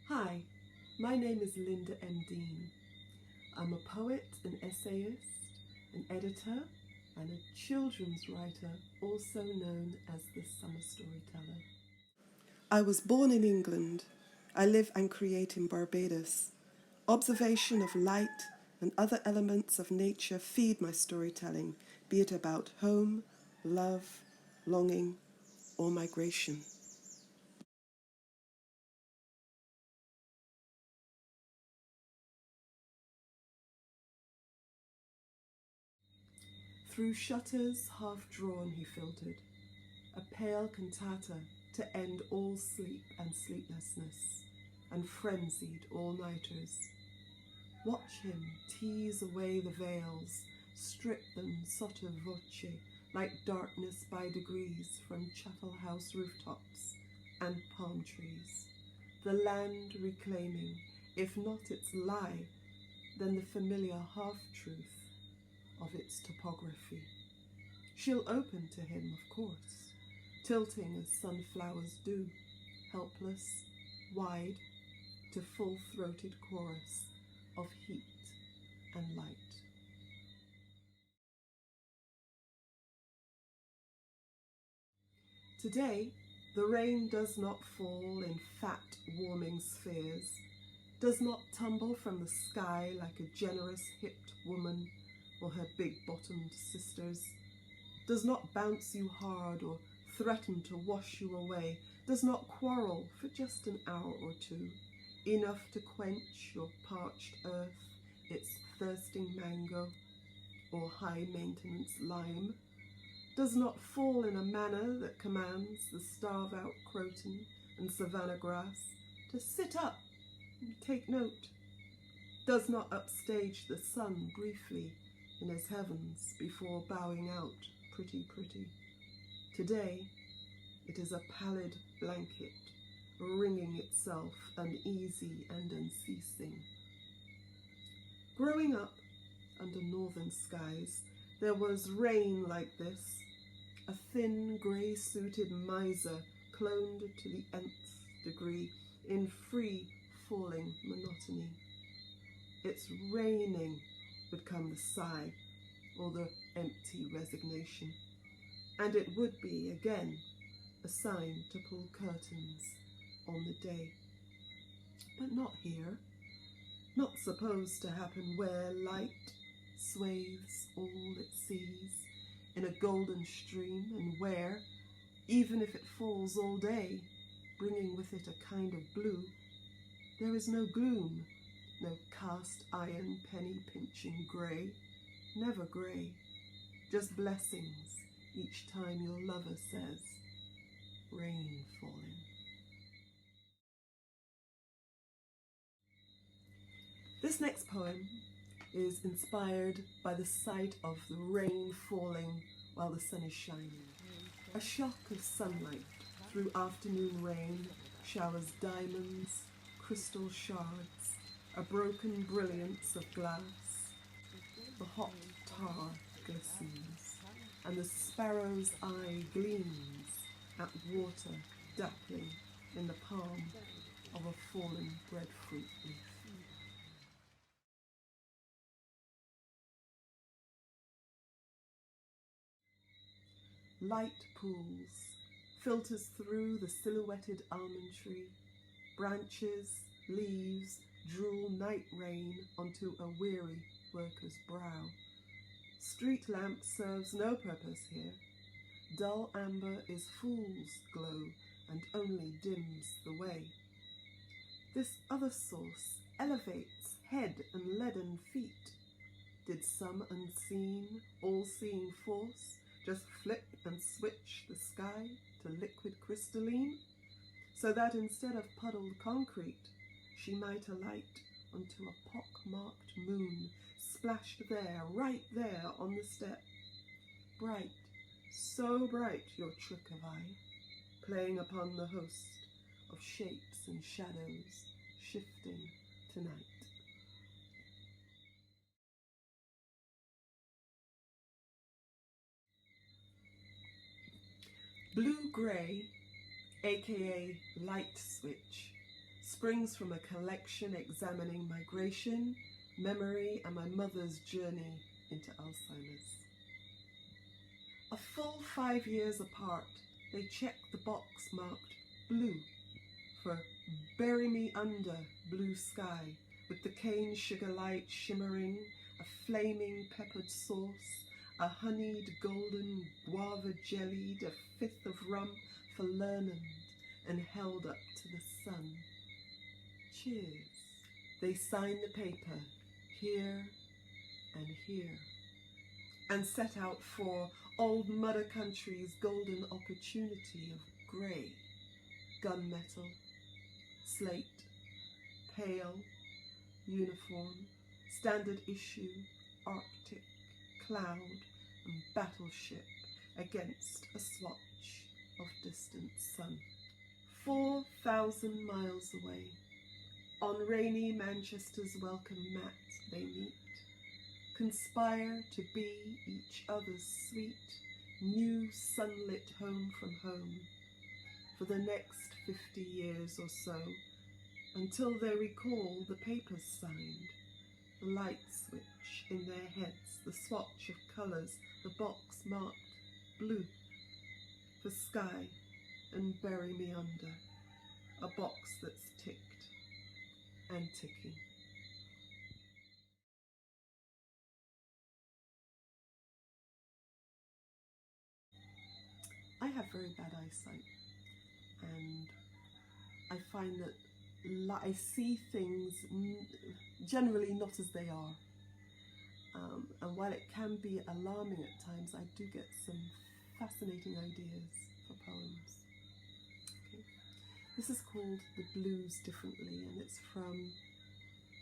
Hi, my name is Linda M. Dean. I'm a poet, an essayist, an editor, and a children's writer, also known as the Summer Storyteller. I was born in England. I live and create in Barbados. Observation of light and other elements of nature feed my storytelling, be it about home, love, longing, or migration. Through shutters half drawn he filtered, a pale cantata to end all sleep and sleeplessness, and frenzied all-nighters. Watch him tease away the veils, strip them sotto voce, like darkness by degrees from chapel house rooftops and palm trees, the land reclaiming, if not its lie, then the familiar half-truth of its topography. She'll open to him, of course, tilting as sunflowers do, helpless, wide, to full-throated chorus of heat and light. Today, the rain does not fall in fat, warming spheres, does not tumble from the sky like a generous hipped woman or her big-bottomed sisters, does not bounce you hard or threaten to wash you away, does not quarrel for just an hour or two, enough to quench your parched earth, its thirsting mango or high-maintenance lime, does not fall in a manner that commands the starve-out croton and savannah grass to sit up and take note, does not upstage the sun briefly in his heavens before bowing out pretty. Today, it is a pallid blanket, wringing itself uneasy and unceasing. Growing up under northern skies, there was rain like this, a thin, grey-suited miser cloned to the nth degree in free-falling monotony. It's raining would come the sigh, or the empty resignation, and it would be, again, a sign to pull curtains on the day. But not here, not supposed to happen where light swathes all it sees in a golden stream, and where, even if it falls all day, bringing with it a kind of blue, there is no gloom, no cast iron penny pinching grey, never grey, just blessings each time your lover says, rain falling. This next poem is inspired by the sight of the rain falling while the sun is shining. A shock of sunlight through afternoon rain showers diamonds, crystal shards, a broken brilliance of glass. The hot tar glistens, and the sparrow's eye gleams at water dappling in the palm of a fallen breadfruit leaf. Light pools, filters through the silhouetted almond tree, branches, leaves, drool night rain onto a weary worker's brow. Street lamp serves no purpose here. Dull amber is fool's glow and only dims the way. This other source elevates head and leaden feet. Did some unseen, all-seeing force just flip and switch the sky to liquid crystalline, so that instead of puddled concrete, she might alight onto a pock-marked moon, splashed there, right there on the step. Bright, so bright your trick of eye, playing upon the host of shapes and shadows shifting tonight. Blue-grey, aka light switch, springs from a collection examining migration, memory, and my mother's journey into Alzheimer's. A full 5 years apart, they checked the box marked blue for Bury Me Under Blue Sky, with the cane sugar light shimmering, a flaming peppered sauce, a honeyed golden guava jellied, a fifth of rum for Lernand, and held up to the sun. Cheers. They signed the paper, here and here, and set out for old mother country's golden opportunity of grey, gunmetal, slate, pale, uniform, standard issue, Arctic, cloud, and battleship against a swatch of distant sun. 4,000 miles away, on rainy Manchester's welcome mat they meet, conspire to be each other's sweet, new sunlit home from home for the next 50 years or so, until they recall the papers signed, the light switch in their heads, the swatch of colours, the box marked blue for sky, and bury me under, a box that's ticked and ticking. I have very bad eyesight, and I find that I see things generally not as they are. And while it can be alarming at times, I do get some fascinating ideas for poems. Okay. This is called The Blues Differently, and it's from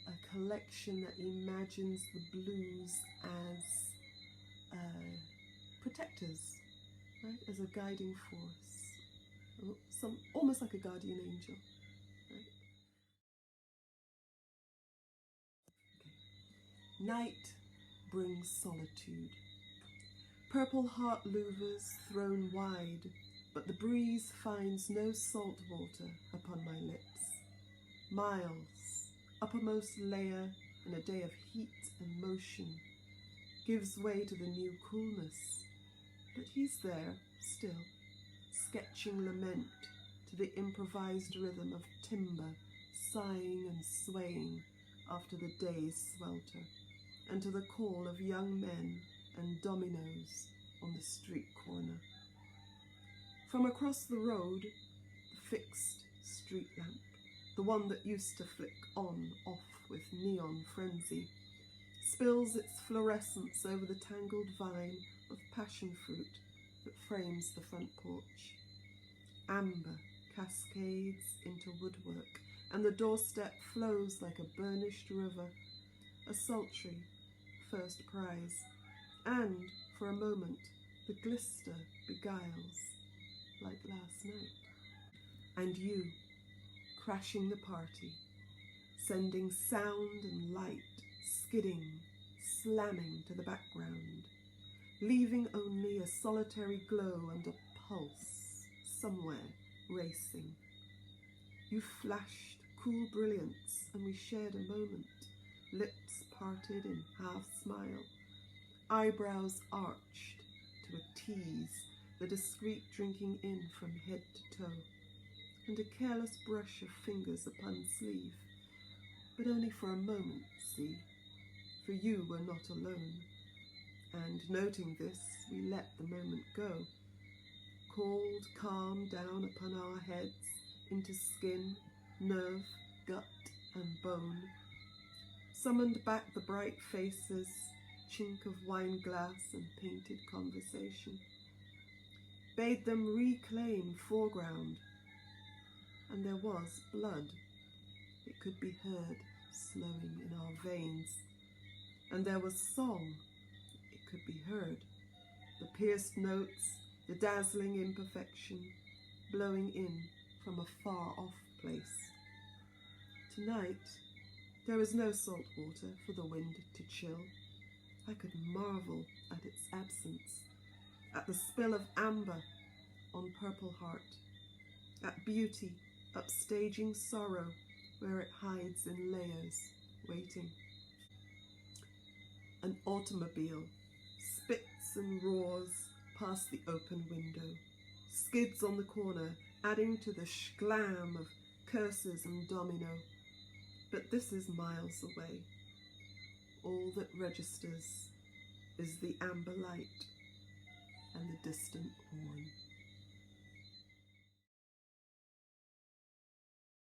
a collection that imagines the blues as protectors, right? As a guiding force, almost like a guardian angel. Right? Okay. Night brings solitude. Purple heart louvers thrown wide, but the breeze finds no salt water upon my lips. Miles, uppermost layer in a day of heat and motion, gives way to the new coolness, but he's there still, sketching lament to the improvised rhythm of timber sighing and swaying after the day's swelter, and to the call of young men and dominoes on the street corner. From across the road, the fixed street lamp, the one that used to flick on, off with neon frenzy, spills its fluorescence over the tangled vine of passion fruit that frames the front porch. Amber cascades into woodwork, and the doorstep flows like a burnished river, a sultry first prize, and for a moment the glister beguiles, like last night. And you, crashing the party, sending sound and light skidding, slamming to the background, leaving only a solitary glow and a pulse somewhere racing. You flashed cool brilliance, and we shared a moment, lips parted in half-smile, eyebrows arched to a tease, the discreet drinking in from head to toe, and a careless brush of fingers upon sleeve, but only for a moment, see, for you were not alone, and noting this, we let the moment go, called calm down upon our heads, into skin, nerve, gut, and bone, summoned back the bright faces, chink of wine glass and painted conversation, bade them reclaim foreground, and there was blood. It could be heard slowing in our veins, and there was song. It could be heard, the pierced notes, the dazzling imperfection, blowing in from a far-off place. Tonight, there is no salt water for the wind to chill. I could marvel at its absence, at the spill of amber on purple heart, at beauty upstaging sorrow where it hides in layers, waiting. An automobile spits and roars past the open window, skids on the corner, adding to the shglam of curses and domino. But this is miles away. All that registers is the amber light and the distant horn.